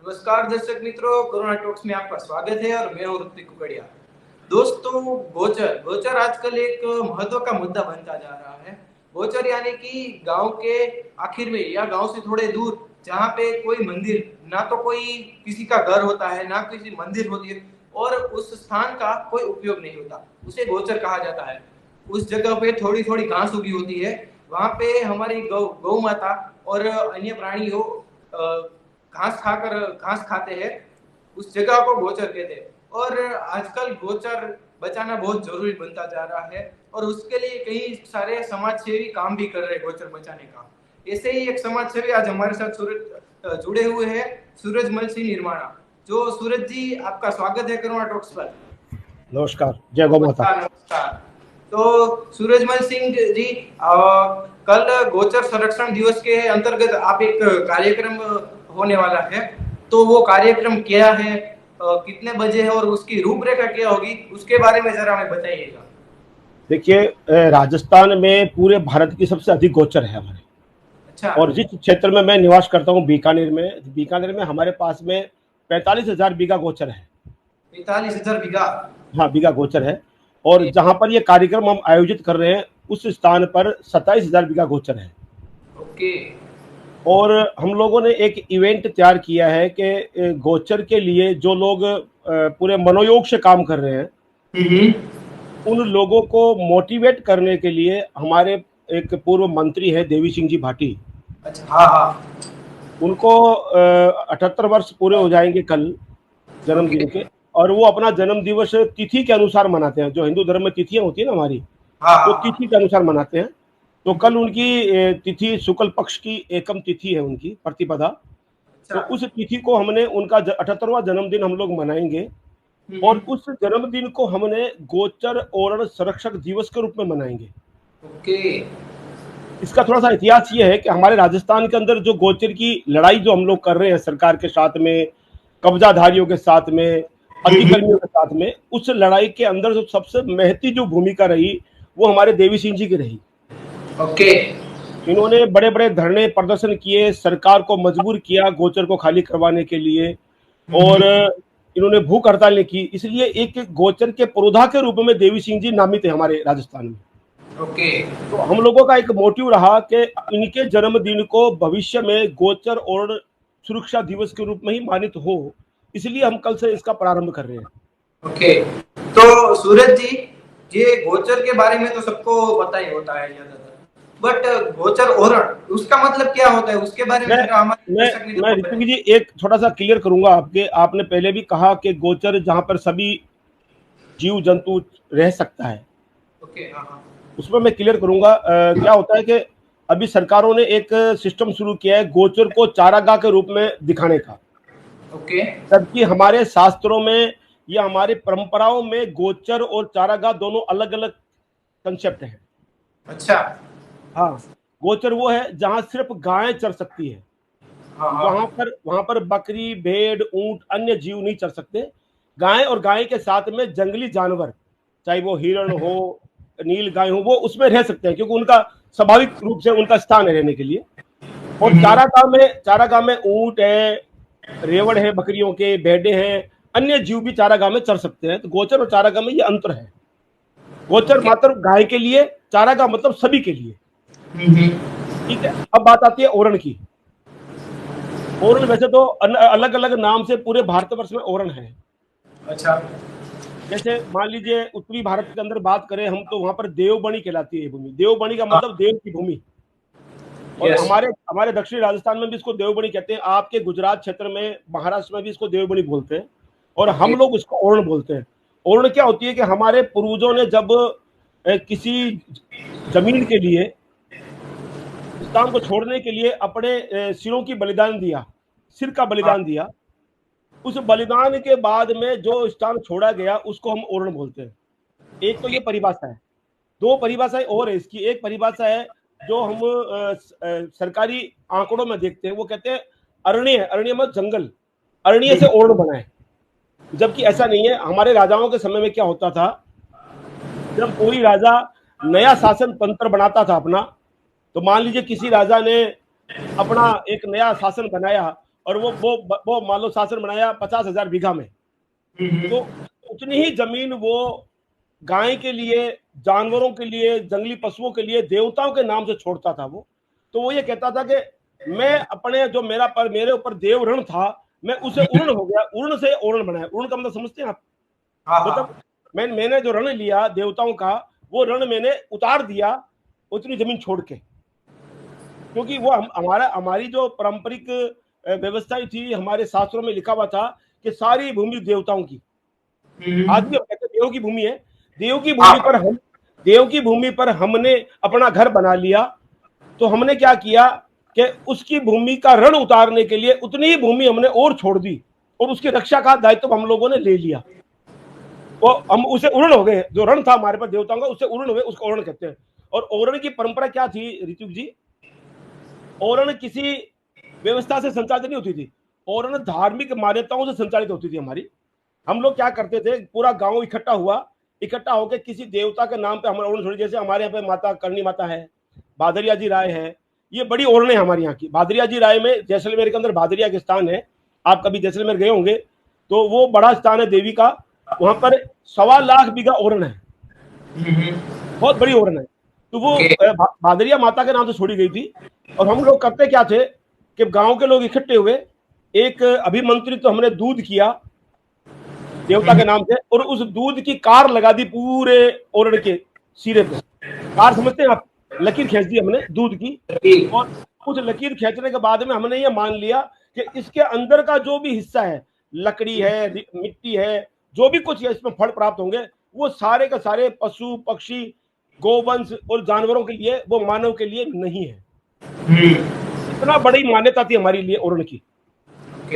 नमस्कार दर्शक मित्रों, कोरोना टॉक्स में आपका स्वागत है और मैं हूं ऋतिक कुकड़िया। दोस्तों, गोचर गोचर आजकल एक महत्व का मुद्दा बनता जा रहा है। गोचर यानी कि गांव के आखिर में या गांव से थोड़े दूर, जहां पे कोई मंदिर, ना तो कोई किसी का घर होता है, ना किसी मंदिर होती है, और उस स्थान का कोई उपयोग नहीं होता, उसे गोचर कहा जाता है। उस जगह पे थोड़ी थोड़ी घास उगी होती है, वहां पे हमारी गौ माता और अन्य प्राणियों घास खाते हैं। उस जगह को गोचर कहते हैं। और आजकल गोचर बचाना बहुत जरूरी बनता जा रहा है, और उसके लिए कई सारे समाज सेवी काम भी कर रहे हैं गोचर बचाने का। ऐसे ही एक समाज सेवी आज हमारे साथ सूरज जुड़े हुए हैं, सूरजमल सिंह निर्माणा। जो सूरज जी, आपका स्वागत है कोरोना टॉक्स पर। नमस्कार, जय गौ माता। नमस्कार। तो सूरजमल सिंह जी, कल गोचर संरक्षण दिवस के अंतर्गत आप एक कार्यक्रम होने वाला है, तो वो कार्यक्रम क्या है, कितने बजे है और उसकी रूपरेखा क्या होगी, उसके बारे में जरा हमें बताइएगा। देखिए, राजस्थान में पूरे भारत की सबसे अधिक गोचर है हमारे। अच्छा। और जिस क्षेत्र में मैं निवास करता हूँ, बीकानेर में हमारे पास में 45,000 बीघा गोचर है। 45,000 बीघा? हाँ, बीघा गोचर है। और जहाँ पर ये कार्यक्रम हम आयोजित कर रहे हैं, उस स्थान पर 27,000 बीघा गोचर है। ओके। और हम लोगों ने एक इवेंट तैयार किया है कि गोचर के लिए जो लोग पूरे मनोयोग से काम कर रहे हैं, उन लोगों को मोटिवेट करने के लिए हमारे एक पूर्व मंत्री है देवी सिंह जी भाटी। अच्छा। हाँ हाँ। उनको 78 वर्ष पूरे हो जाएंगे कल, जन्मदिन के। और वो अपना जन्म दिवस तिथि के अनुसार मनाते हैं। जो हिंदू धर्म में तिथियां होती है ना हमारी, तो तिथि के अनुसार मनाते हैं। तो कल उनकी तिथि शुक्ल पक्ष की एकम तिथि है, उनकी प्रतिपदा। तो उस तिथि को हमने उनका 78वां जन्मदिन हम लोग मनाएंगे। और उस जन्मदिन को हमने गोचर ओरण संरक्षक दिवस के रूप में मनाएंगे। ओके। इसका थोड़ा सा इतिहास ये है कि हमारे राजस्थान के अंदर जो गोचर की लड़ाई जो हम लोग कर रहे हैं सरकार के साथ में, कब्जाधारियों के साथ में, अधिकारियों के साथ में, उस लड़ाई के अंदर जो सबसे महती जो भूमिका रही, वो हमारे देवी सिंह जी की रही। ओके। इन्होंने बड़े बड़े धरने प्रदर्शन किए, सरकार को मजबूर किया गोचर को खाली करवाने के लिए। और इन्होंने भूख हड़ताल की। इसलिए एक गोचर के पुरोधा के रूप में देवी सिंह जी नामित है हमारे राजस्थान में। ओके। तो हम लोगों का एक मोटिव रहा कि इनके जन्मदिन को भविष्य में गोचर और सुरक्षा दिवस के रूप में ही मानित हो, इसलिए हम कल से इसका प्रारंभ कर रहे हैं। ओके। तो सूरज जी, ये गोचर के बारे में तो सबको पता ही होता है ज्यादातर, बट गोचर ओरण, उसका मतलब क्या होता है, उसके बारे में जरा मैं ऋतिक जी एक थोड़ा सा क्लियर करूंगा आपके। आपने पहले भी कहा कि गोचर जहां पर सभी जीव जंतु रह सकता है। ओके। हाँ। उसमें मैं क्लियर करूंगा। क्या होता है कि अभी सरकारों ने एक सिस्टम शुरू किया है गोचर को चारागाह के रूप में दिखाने का। ओके। जबकि हमारे शास्त्रों में या हमारी परंपराओं में गोचर और चारागाह दोनों अलग अलग कंसेप्ट है। अच्छा। हाँ, गोचर वो है जहां सिर्फ गायें चर सकती है। वहां पर बकरी, भेड़, ऊंट, अन्य जीव नहीं चर सकते। गाय और गाय के साथ में जंगली जानवर, चाहे वो हिरण हो, नील गाय हो, वो उसमें रह सकते हैं, क्योंकि उनका स्वाभाविक रूप से उनका स्थान है रहने के लिए। और चारागाह में ऊंट है, रेवड़ है, बकरियों के, भेड़े हैं, अन्य जीव भी चारागाह में चर सकते हैं। तो गोचर और चारागाह में ये अंतर है। गोचर मात्र गाय के लिए, चारागाह मतलब सभी के लिए। ठीक है। अब बात आती है ओरण की। ओरण वैसे तो अलग अलग नाम से पूरे भारतवर्ष में ओरण है। अच्छा। जैसे मान लीजिए उत्तरी भारत के अंदर बात करें हम, तो वहां पर देवबनी कहलाती है ये भूमि। देवबनी का मतलब देव की भूमि। और हमारे दक्षिणी राजस्थान में भी इसको देवबनी कहते हैं। आपके गुजरात क्षेत्र में, महाराष्ट्र में भी इसको देवबनी बोलते हैं। और हम लोग इसको ओरण बोलते हैं। ओरण क्या होती है कि हमारे पूर्वजों ने जब किसी जमीन के लिए, स्थान को छोड़ने के लिए अपने सिरों की बलिदान दिया, सिर का बलिदान दिया, उस बलिदान के बाद में जो स्थान छोड़ा गया उसको हम ओरण बोलते हैं। एक तो ये परिभाषा है। दो परिभाषाएं और है इसकी। एक परिभाषा है जो हम सरकारी आंकड़ों में देखते हैं, वो कहते हैं अरण्य। अरण्य मतलब जंगल, अरण्य से ओरण बना है। जबकि ऐसा नहीं है। हमारे राजाओं के समय में क्या होता था, जब कोई राजा नया शासन तंत्र बनाता था अपना, तो मान लीजिए किसी राजा ने अपना एक नया शासन बनाया और वो मान लो शासन बनाया 50,000 बीघा में, तो उतनी ही जमीन वो गाय के लिए, जानवरों के लिए, जंगली पशुओं के लिए, देवताओं के नाम से छोड़ता था वो। तो वो ये कहता था कि मैं अपने जो मेरे ऊपर देव ऋण था, मैं उसे उर्ण हो गया, उर्ण से ओरण बनाया। उर्ण का मतलब समझते हैं आप? मतलब मैंने जो ऋण लिया देवताओं का, वो ऋण मैंने उतार दिया उतनी जमीन छोड़ के, क्योंकि वो हमारी जो पारंपरिक व्यवस्था थी, हमारे शास्त्रों में लिखा हुआ था कि सारी भूमि देवताओं की। आज भी हम कहते हैं देव की भूमि है। देव की भूमि पर हमने अपना घर बना लिया, तो हमने क्या किया कि उसकी भूमि का ऋण उतारने के लिए उतनी ही भूमि हमने और छोड़ दी, और उसकी रक्षा का दायित्व हम लोगों ने ले लिया। वो हम उसे उर्ण हो गए, जो ऋण था हमारे पास देवताओं का, उससे उर्ण हो गए, उसको ओरण कहते हैं। और ओरण की परंपरा क्या थी ऋतु जी? ओरण किसी व्यवस्था से संचालित नहीं होती थी, ओरण धार्मिक मान्यताओं से संचालित होती थी हमारी। हम लोग क्या करते थे, पूरा गांव इकट्ठा होकर किसी देवता के नाम पे हम ओरण छोड़ी। जैसे हमारे यहाँ पे माता करणी माता है, भादरिया जी राय है, ये बड़ी ओरणे हमारे यहाँ की। भादरिया जी राय में जैसलमेर के अंदर भादरिया के स्थान है, आप कभी जैसलमेर गए होंगे तो वो बड़ा स्थान है देवी का, वहां पर 1.25 लाख बीघा ओरण है, बहुत बड़ी ओरण है। तो वो भादरिया माता के नाम से छोड़ी गई थी। और हम लोग करते क्या थे कि गांव के लोग इकट्ठे हुए, एक अभिमंत्रित तो हमने दूध किया देवता के नाम से, और उस दूध की कार लगा दी पूरे ओरण के सिरे पे। कार समझते हैं आप? लकीर खींच दी हमने दूध की, और उस लकीर खींचने के बाद में हमने ये मान लिया कि इसके अंदर का जो भी हिस्सा है, लकड़ी है, मिट्टी है, जो भी कुछ है इसमें फल प्राप्त होंगे, वो सारे का सारे पशु पक्षी, गोवंश और जानवरों के लिए, वो मानव के लिए नहीं है। इतना बड़ी मान्यता थी हमारे लिए ओरण की।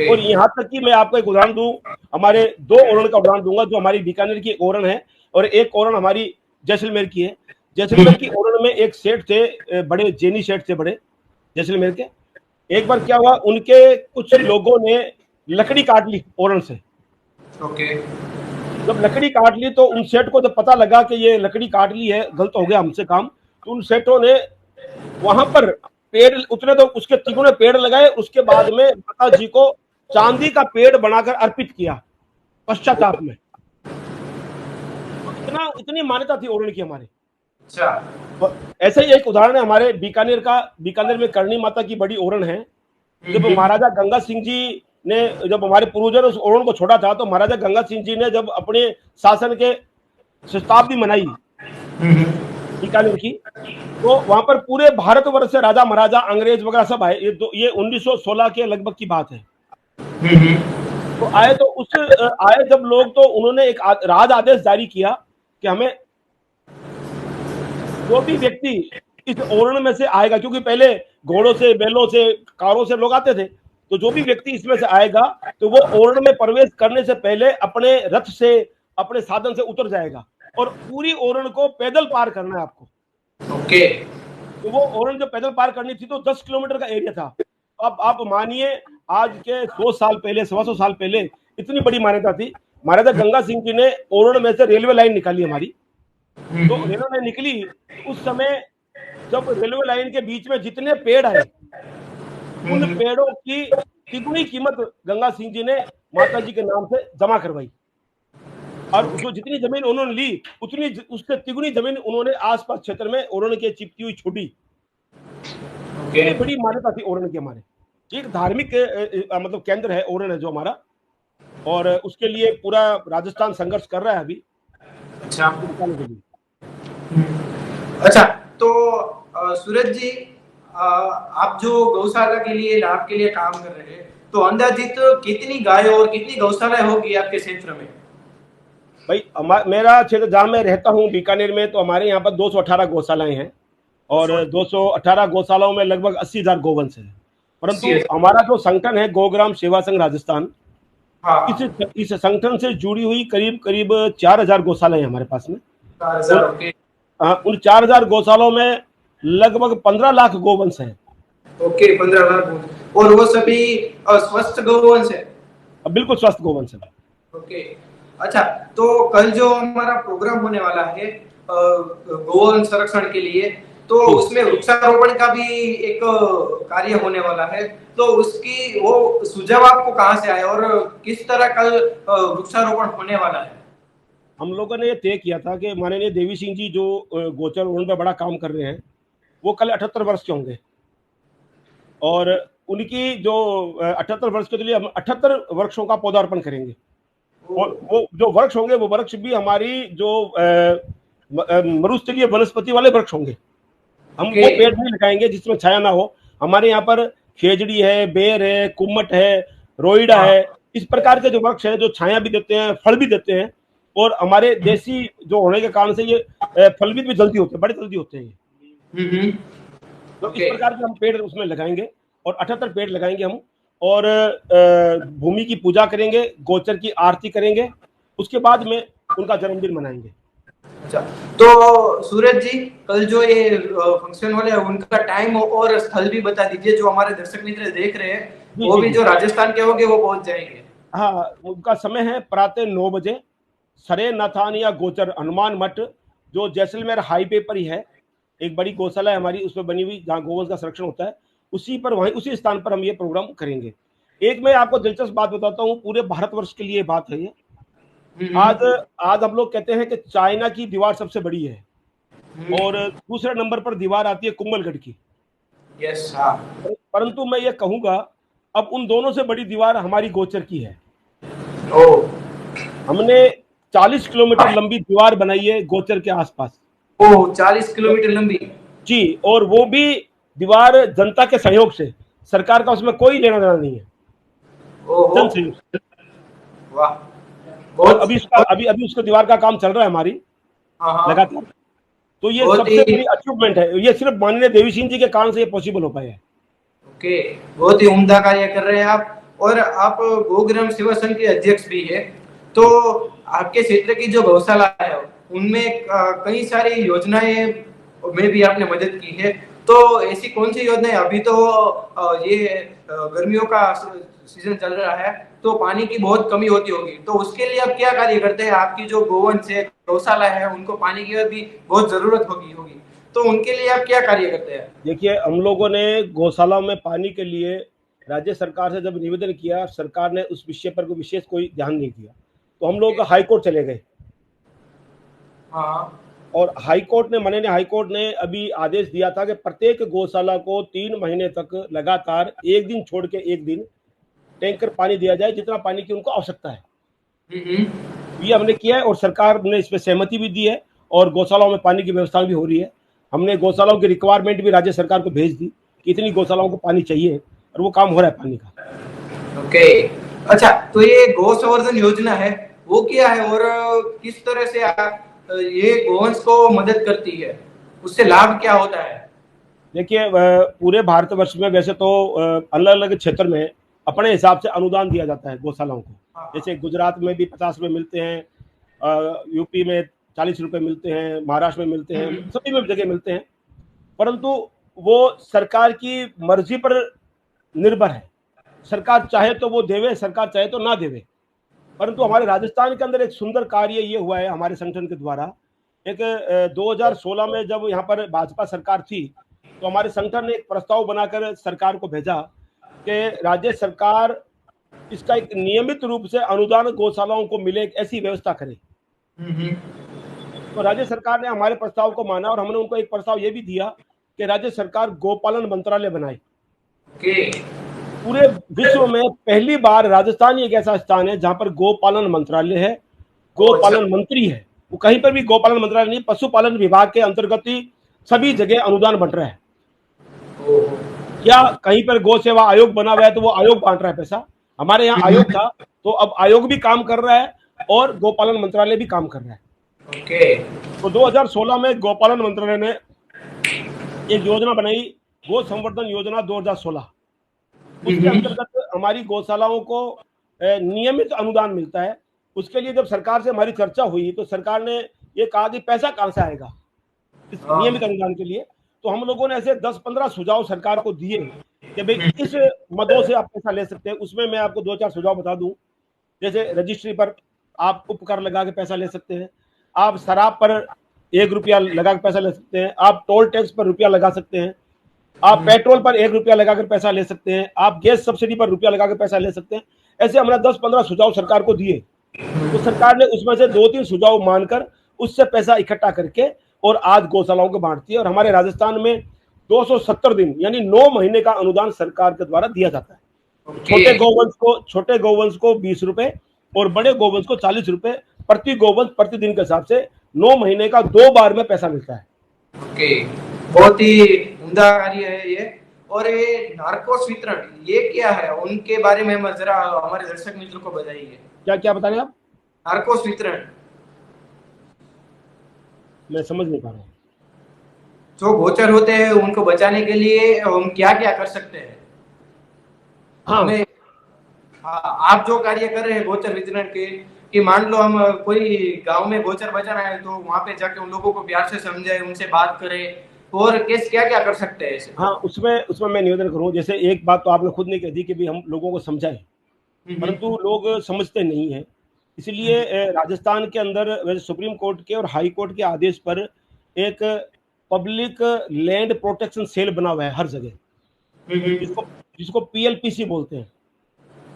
और यहाँ तक कि मैं आपको एक उदाहरण दूं, हमारे 2 ओरण का उदाहरण दूंगा। जो हमारी बीकानेर की ओरण है और एक ओरण हमारी जैसलमेर की है। जैसलमेर की ओरण में एक सेठ थे, बड़े जैनी सेठ थे बड़े जैसलमेर के। एक बार क्या हुआ, उनके कुछ लोगों ने लकड़ी काट ली ओरण से। जब लकड़ी काट ली तो उन सेठ को जब पता लगा कि ये लकड़ी काट ली है, गलत हो गया हमसे काम, तो उन सेठों ने वहां पर पेड़ उतरे तो उसके 3 पेड़ लगाए। उसके बाद में माता जी को चांदी का पेड़ बनाकर अर्पित किया पश्चाताप में। इतनी मान्यता थी ओरण की हमारे। अच्छा, ऐसे ही एक उदाहरण है हमारे बीकानेर का। बीकानेर में करणी माता की बड़ी ओरण है। जब महाराजा गंगा सिंह जी ने, जब हमारे पूर्वजों ने उस ओरण को छोड़ा था, तो महाराजा गंगा सिंह जी ने जब अपने शासन के शताब्दी मनाई बीकानेर की, तो वहां पर पूरे भारतवर्ष से राजा महाराजा अंग्रेज वगैरह सब आए। ये 1916 के लगभग की बात है। तो आए, तो उस आए जब लोग, तो उन्होंने एक राज आदेश जारी किया कि हमें जो भी व्यक्ति इस ओरण में से आएगा, क्योंकि पहले घोड़ों से, बैलों से, कारों से लोग आते थे, तो जो भी व्यक्ति इसमें से आएगा तो वो ओरण में प्रवेश करने से पहले अपने रथ से, अपने साधन से उतर जाएगा, और पूरी ओरण को पैदल पार करना है आपको। तो वो ओरण जो पैदल पार करनी थी, तो 10 किलोमीटर का एरिया था। अब आप मानिए, आज के 100 साल पहले, 125 साल पहले इतनी बड़ी मान्यता थी। महाराजा गंगा सिंह जी ने ओरण में से रेलवे लाइन निकाली हमारी। तो रेलवे लाइन निकली, उस समय जब रेलवे लाइन के बीच में जितने पेड़ आए, उन पेड़ों की तिगुनी कीमत गंगा सिंह जी ने माता जी के नाम से जमा करवाई। और जो जितनी जमीन उन्होंने ली, उतनी उससे तिगुनी जमीन उन्होंने आसपास क्षेत्र में ओरण के चिपकी हुई छोड़ी। बड़ी मान्यता थी ओरण की हमारे। एक धार्मिक मतलब केंद्र है ओरण है जो हमारा, और उसके लिए पूरा राजस्थान संघर्ष कर रहा है अभी। अच्छा, तो सूरज जी, आप जो गौशाला के लिए, लाभ के लिए काम कर रहे हैं, तो अंदाजित कितनी गाय और कितनी गौशालाएं होगी आपके क्षेत्र में? भाई मेरा क्षेत्र जहाँ मैं रहता हूँ बीकानेर में, तो हमारे यहाँ पर 218 गौशालाएं हैं, और 218 गौशालाओं में लगभग 80,000 गोवंश है। परंतु हमारा जो संगठन है गोग्राम सेवा संघ राजस्थान, इस संगठन से जुड़ी हुई करीब करीब 4,000 गौशालाएं हमारे पास में। उन 4,000 गौशालाओं में लगभग 15 लाख गोवंश है। 15 लाख, और वो सभी स्वस्थ गोवंश है? बिल्कुल स्वस्थ गोवंश है। अच्छा, तो कल जो हमारा प्रोग्राम होने वाला है गोवंश संरक्षण के लिए, तो उसमें वृक्षारोपण का भी एक कार्य होने वाला है। तो उसकी वो सुझाव आपको कहाँ से आया और किस तरह कल वृक्षारोपण होने वाला है? हम लोगों ने ये तय किया था कि माननीय देवी सिंह जी जो गोचर उन पर बड़ा काम कर रहे हैं, वो कल 78 वर्ष के होंगे और उनकी जो 78 वर्ष के लिए हम 78 वृक्षों का पौधारोपण करेंगे। और वो जो वृक्ष होंगे वो वृक्ष भी हमारी जो मरुस्थलीय वनस्पति वाले वृक्ष होंगे। हम वो पेड़ नहीं लगाएंगे जिसमें छाया ना हो। हमारे यहाँ पर खेजड़ी है, बेर है, कुम्मट है, रोइडा है, इस प्रकार के जो वृक्ष है जो छाया भी देते हैं, फल भी देते हैं और हमारे देसी जो होने के कारण से ये फल भी जल्दी होते हैं, बड़े जल्दी होते हैं ये। तो इस प्रकार के हम पेड़ उसमें लगाएंगे और 78 पेड़ लगाएंगे हम और भूमि की पूजा करेंगे, गोचर की आरती करेंगे, उसके बाद में उनका जन्मदिन मनाएंगे। अच्छा, तो सूरज जी कल जो ये फंक्शन वाले हैं उनका टाइम और स्थल भी बता दीजिए, जो हमारे दर्शक मित्र देख रहे हैं वो भी जो राजस्थान के होंगे वो पहुंच जाएंगे। हाँ, उनका समय है प्रातः 9 बजे, सरे नाथानिया गोचर हनुमान मठ, जो जैसलमेर हाईवे पर ही है। एक बड़ी गौशाला है हमारी उसमें बनी हुई, जहाँ गोवंश का संरक्षण होता है, उसी पर वहीं उसी स्थान पर हम ये प्रोग्राम करेंगे। एक मैं आपको दिलचस्प बात बताता हूँ, पूरे भारतवर्ष के लिए बात है ये। आज हम लोग कहते हैं कि चाइना की दीवार सबसे बड़ी है और दूसरे नंबर पर दीवार आती है कुंभलगढ़ की। यस, हाँ। परंतु मैं ये कहूंगा अब उन दोनों से बड़ी दीवार हमारी गोचर की है। हमने 40 किलोमीटर लंबी दीवार बनाई है गोचर के आसपास। 40 किलोमीटर लंबी जी, और वो भी दीवार जनता के सहयोग से, सरकार का उसमें कोई लेना देना नहीं है, जन सहयोग। वाह, और अभी उसका दीवार का काम चल रहा है हमारी लगातार। तो ये सबसे बड़ी अचीवमेंट है, ये सिर्फ माननीय देवी सिंह जी के कारण से ये पॉसिबल हो पाया है। ओके, बहुत ही उम्दा कार्य कर रहे हैं आप, और आप गोग्राम सेवा संघ के अध्यक्ष भी है। तो आपके क्षेत्र की जो गौशाला है उनमें कई सारी योजनाएं में भी आपने मदद की है। तो ऐसी कौन सी योजनाएं, अभी तो ये गर्मियों का सीजन चल रहा है तो पानी की बहुत कमी होती होगी, तो उसके लिए आप क्या कार्य करते हैं? आपकी जो गोवंश है, गौशाला है, उनको पानी की भी बहुत जरूरत होगी, तो उनके लिए आप क्या कार्य करते हैं? देखिए, हम लोगों ने गौशाला में पानी के लिए राज्य सरकार से जब निवेदन किया, सरकार ने उस विषय पर विशेष कोई ध्यान नहीं दिया, तो हम लोग हाई कोर्ट चले गए। और माननीय हाई कोर्ट ने अभी आदेश दिया था कि प्रत्येक गौशाला को 3 महीने तक लगातार एक दिन छोड़ के एक दिन टैंकर पानी दिया जाए, जितना पानी की उनको आवश्यकता है। ये हमने किया है और सरकार ने इस पर सहमति भी दी है और गौशालाओं में पानी की व्यवस्था भी हो रही है। हमने गौशालाओं की रिक्वायरमेंट भी राज्य सरकार को भेज दी कि इतनी गौशालाओं को पानी चाहिए, और वो काम हो रहा है पानी का। ओके, अच्छा, तो ये गौ संवर्धन योजना है वो क्या है और किस तरह से ये गोवंश को मदद करती है, उससे लाभ क्या होता है? देखिए, पूरे भारतवर्ष में वैसे तो अलग अलग क्षेत्र में अपने हिसाब से अनुदान दिया जाता है गौशालाओं को। जैसे गुजरात में भी 50 रुपये मिलते हैं, यूपी में 40 रुपये मिलते हैं, महाराष्ट्र में मिलते हैं, सभी में जगह मिलते हैं, परंतु वो सरकार की मर्जी पर निर्भर है। सरकार चाहे तो वो देवे, सरकार चाहे तो ना देवे। परंतु हमारे राजस्थान के अंदर एक सुंदर कार्य ये हुआ है हमारे संगठन के द्वारा। एक 2016 में जब यहाँ पर भाजपा सरकार थी, तो हमारे संगठन ने एक प्रस्ताव बनाकर सरकार को भेजा कि राज्य सरकार इसका एक नियमित रूप से अनुदान गौशालाओं को मिले, एक ऐसी व्यवस्था करे। तो राज्य सरकार ने हमारे प्रस्ताव को माना और हमने उनको एक प्रस्ताव ये भी दिया कि राज्य सरकार गोपालन मंत्रालय बनाए। पूरे विश्व में पहली बार राजस्थान एक ऐसा स्थान है जहां पर गोपालन मंत्रालय है, गोपालन मंत्री है। वो कहीं पर भी गोपालन मंत्रालय नहीं, पशुपालन विभाग के अंतर्गत ही सभी जगह अनुदान बंट रहा है। क्या कहीं पर गौ सेवा आयोग बना हुआ है तो वो आयोग बांट रहा है पैसा? हमारे यहाँ आयोग था, तो अब आयोग भी काम कर रहा है और गोपालन मंत्रालय भी काम कर रहा है। तो 2016 में गोपालन मंत्रालय ने एक योजना बनाई, गो संवर्धन योजना 2016। उसके अंतर्गत हमारी गौशालाओं को नियमित अनुदान मिलता है। उसके लिए जब सरकार से हमारी चर्चा हुई तो सरकार ने ये कहा कि पैसा कहां से आएगा इस नियमित अनुदान के लिए। तो हम लोगों ने ऐसे 10-15 सुझाव सरकार को दिए कि भाई इस मदों से आप पैसा ले सकते हैं। उसमें मैं आपको 2-4 सुझाव बता दूं, जैसे रजिस्ट्री पर आप उपकर लगा के पैसा ले सकते हैं, आप शराब पर 1 रुपया लगा कर पैसा ले सकते हैं, आप टोल टैक्स पर रुपया लगा सकते हैं, आप पेट्रोल पर 1 रुपया लगाकर पैसा ले सकते हैं, आप गैस सब्सिडी पर रुपया लगाकर पैसा ले सकते हैं। ऐसे हमने 10-15 सुझाव सरकार को दिए, तो सरकार ने उसमें से 2-3 सुझाव मानकर उससे पैसा इकट्ठा करके और आज गौशालाओं को बांटती है। और हमारे राजस्थान में 270 दिन यानी 9 महीने का अनुदान सरकार के द्वारा दिया जाता है। छोटे गौवंश को 20 रुपए और बड़े गौवंश को 40 रुपए प्रति गौवंश प्रतिदिन के हिसाब से 9 महीने का 2 बार में पैसा मिलता है। ओके, बहुत ही उम्दा कार्य है ये। और ये नार्कोस वितरण ये क्या है, उनके बारे में हम जरा हमारे दर्शक मित्रों को बताइए। क्या क्या बता रहे हैं आप? नार्कोस वितरण मैं समझ नहीं पा रहा हूँ। जो गोचर होते हैं उनको बचाने के लिए हम क्या क्या कर सकते हैं? हाँ, आप जो कार्य कर रहे हैं गोचर वितरण के, कि मान लो हम कोई गांव में गोचर बचाना है तो वहां पे जाके उन लोगों को प्यार से समझाए, उनसे बात करें, और क्या क्या कर सकते हैं ऐसे? हाँ, उसमें मैं निवेदन करूँ, जैसे एक बात तो आपने खुद ने कह दी कि भी हम लोगों को समझाएं, परंतु लोग समझते नहीं है। इसलिए राजस्थान के अंदर वैसे सुप्रीम कोर्ट के और हाई कोर्ट के आदेश पर एक पब्लिक लैंड प्रोटेक्शन सेल बना हुआ है हर जगह, जिसको PLPC बोलते हैं।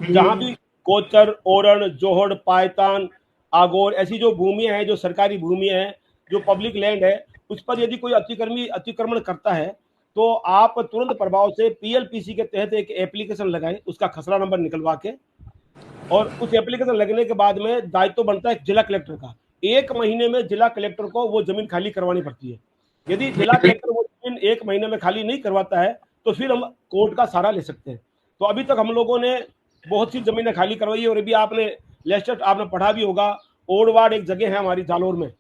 जहां भी गोचर, ओरण, जोहड़, पायतान, आगोर ऐसी जो भूमियां हैं, जो सरकारी भूमियां हैं, जो पब्लिक लैंड है, उस पर यदि कोई अतिक्रमण करता है तो आप तुरंत प्रभाव से PLPC के तहत एक एप्लीकेशन लगाएं, उसका खसरा नंबर निकलवा के, और उस एप्लीकेशन लगने के बाद में दायित्व बनता है जिला कलेक्टर का। 1 महीने में जिला कलेक्टर को वो जमीन खाली करवानी पड़ती है। यदि जिला कलेक्टर वो जमीन 1 महीने में खाली नहीं करवाता है तो फिर हम कोर्ट का सहारा ले सकते हैं। तो अभी तक हम लोगों ने बहुत सी जमीनें खाली करवाई है। और अभी आपने लेटेस्ट आपने पढ़ा भी होगा, ओडवाड़ एक जगह है हमारी जालोर में,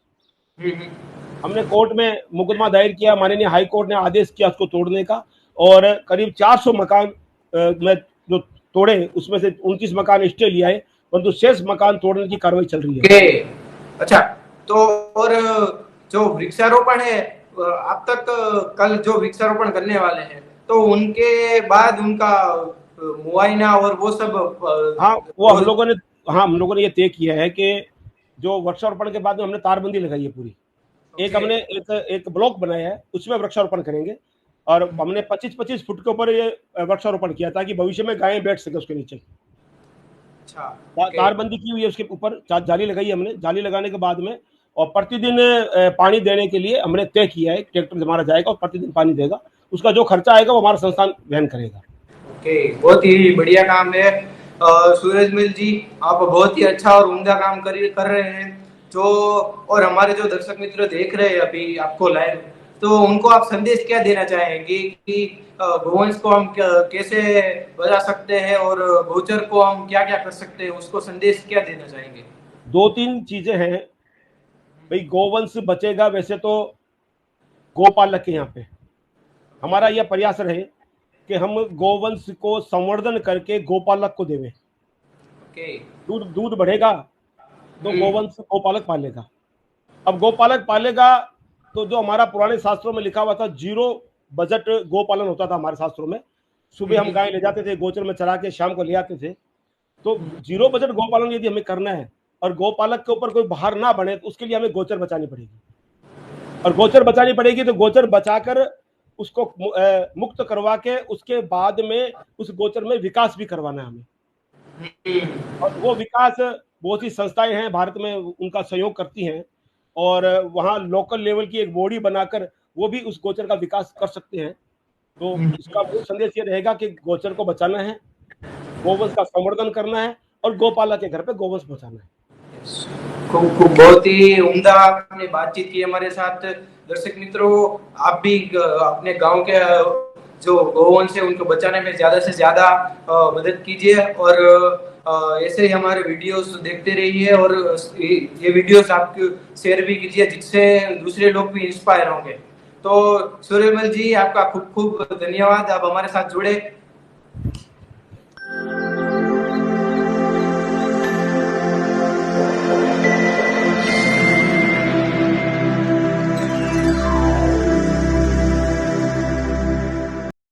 हमने कोर्ट में मुकदमा दायर किया, माननीय हाई कोर्ट ने आदेश किया उसको तोड़ने का, और करीब 400 मकान में जो तोड़े उसमें से 29 मकान स्टे लिया है, परंतु शेष मकान तोड़ने की कार्रवाई चल रही है। अच्छा, तो और जो वृक्षारोपण है, अब तक कल जो वृक्षारोपण करने वाले हैं तो उनके बाद उनका मुआयना और वो सब, हाँ, वो हम लोगों ने ये तय किया है कि जो वृक्षारोपण के बाद में हमने तारबंदी लगाई है पूरी। एक हमने एक ब्लॉक बनाया है, उसमें वृक्षारोपण करेंगे, और हमने 25-25 फुट के ऊपर ये वृक्षारोपण किया ताकि भविष्य में गायें बैठ सके उसके नीचे। अच्छा, तारबंदी की हुई है, उसके ऊपर जाली लगाई है हमने। जाली लगाने के बाद में और प्रतिदिन पानी देने के लिए हमने तय किया है, ट्रैक्टर हमारा जाएगा और प्रतिदिन पानी देगा, उसका जो खर्चा आएगा वो हमारा संस्थान वहन करेगा। ओके, बहुत ही बढ़िया काम है सूरज मिल जी, आप बहुत ही अच्छा और उम्दा काम कर रहे हैं। जो और हमारे जो दर्शक मित्र देख रहे हैं अभी आपको लाइव, तो उनको आप संदेश क्या देना चाहेंगे कि गोवंश को हम कैसे बचा सकते हैं और गोचर को हम क्या क्या कर सकते हैं, उसको संदेश क्या देना चाहेंगे? 2-3 चीजें हैं भाई। गोवंश बचेगा वैसे तो गोपालक के यहाँ पे हमारा यह प्रयास रहे कि हम गोवंश को संवर्धन करके गोपालक को देवें। दूध बढ़ेगा तो गोवंश गोपालक पालेगा। अब गोपालक पालेगा तो जो हमारा पुराने शास्त्रों में लिखा हुआ था, 0 बजट गोपालन होता था हमारे शास्त्रों में। सुबह हम गाय ले जाते थे, गोचर में चरा के शाम को ले आते थे। तो 0 बजट गोपालन यदि हमें करना है और गोपालक के ऊपर कोई बाहर ना बने तो उसके लिए हमें गोचर बचानी पड़ेगी, और गोचर बचानी पड़ेगी तो गोचर बचाकर उसको मुक्त करवा के उसके बाद में उस गोचर में विकास भी करवाना है हमें। और वो विकास बहुत सी संस्थाएं हैं भारत में, उनका सहयोग करती हैं, और वहाँ लोकल लेवल की एक बॉडी बनाकर वो भी उस गोचर का विकास कर सकते हैं। तो इसका मूल संदेश ये रहेगा कि गोचर को बचाना है, गोवंश का संवर्धन करना है और गोपालक के घर पे गोवंश बचाना है। खूब बहुत ही उम्दा आपने बातचीत की हमारे साथ। दर्शक मित्रों, आप भी अपने गांव के जो गोवंश है उनको बचाने में ज्यादा से ज्यादा मदद कीजिए, और ऐसे ही हमारे वीडियोस देखते रहिए, और ये वीडियोस आपको शेयर भी कीजिए जिससे दूसरे लोग भी इंस्पायर होंगे। तो सूर्यमल जी, आपका खूब खूब धन्यवाद, आप हमारे साथ जुड़े।